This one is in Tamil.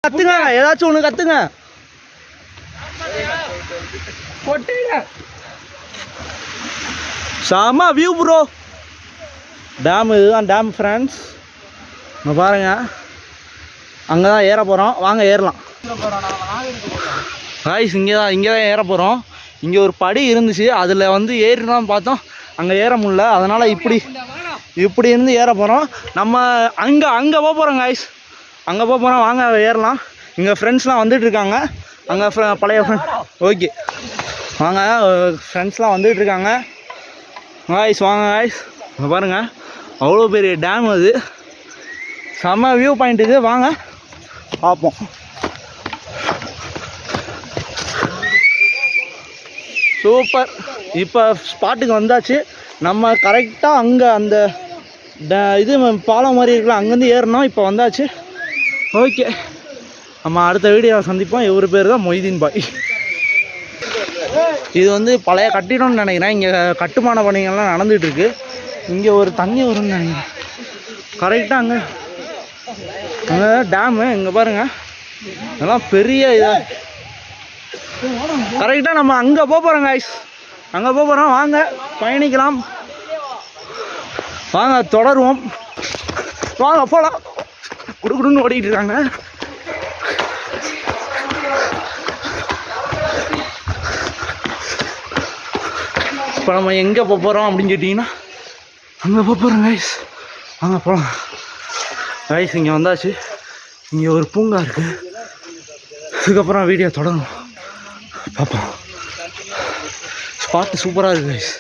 கத்துங்க, ஏதாச்சும் ஒன்று கத்துங்க. செம வியூ ப்ரோ. டேம் இதுதான் டேம் ஃப்ரெண்ட்ஸ். இங்கே பாருங்க, அங்கே தான் ஏற போகிறோம். வாங்க ஏறலாம். காய்ஸ் இங்கே தான் ஏற போகிறோம். இங்கே ஒரு படி இருந்துச்சு, அதில் வந்து ஏறினாலும் பார்த்தோம், அங்கே ஏற முடியல. அதனால் இப்படி இருந்து ஏற போகிறோம். நம்ம அங்கே போக போகிறோம் காய்ஸ். அங்கே போக போகிறோம், வாங்க ஏறலாம். இங்கே ஃப்ரெண்ட்ஸ்லாம் வந்துட்டுருக்காங்க. அங்கே பழைய ஃப்ரெண்ட். ஓகே வாங்க, ஃப்ரெண்ட்ஸ்லாம் வந்துட்டுருக்காங்க காய்ஸ். வாங்க காய்ஸ், இங்கே பாருங்கள், அவ்வளோ பெரிய டேம் அது. செம்ம வியூ பாயிண்ட் இது. வாங்க பார்ப்போம். சூப்பர். இப்போ ஸ்பாட்டுக்கு வந்தாச்சு. நம்ம கரெக்டாக அங்கே அந்த இது பாலம் மாதிரி இருக்கலாம், அங்கேருந்து ஏறணும். இப்போ வந்தாச்சு. ஓகே, நம்ம அடுத்த வீடியோவை சந்திப்போம். இவர் பேர் தான் மொய்தீன் பாய். இது வந்து பழைய கட்டிடம்னு நினைக்கிறேன். இங்கே கட்டுமான பணிகள்லாம் நடந்துகிட்ருக்கு. இங்கே ஒரு தண்ணி வரும்னு நினைக்கிறேன். கரெக்டாக அங்கே டேமு இங்கே பாருங்கள், அதெல்லாம் பெரிய இதாக. கரெக்டாக நம்ம அங்கே போகிறோம் காய்ஸ். அங்கே போகிறோம், வாங்க பயணிக்கலாம். வாங்க தொடருவோம். வாங்க போகலாம். குடுக்குடுன்னு ஓடிக்கிட்டு இருக்காங்க. இப்போ நம்ம எங்கே போகிறோம் அப்படின்னு கேட்டிங்கன்னா, அங்கே போகிறோம் கைஸ். வாங்க போகலாம் கைஸ். இங்கே வந்தாச்சு. இங்கே ஒரு பூங்கா இருக்குது. இதுக்கப்புறம் வீடியோ தொடரும், பார்ப்போம். ஸ்பாட்டு சூப்பராக இருக்குது கைஸ்.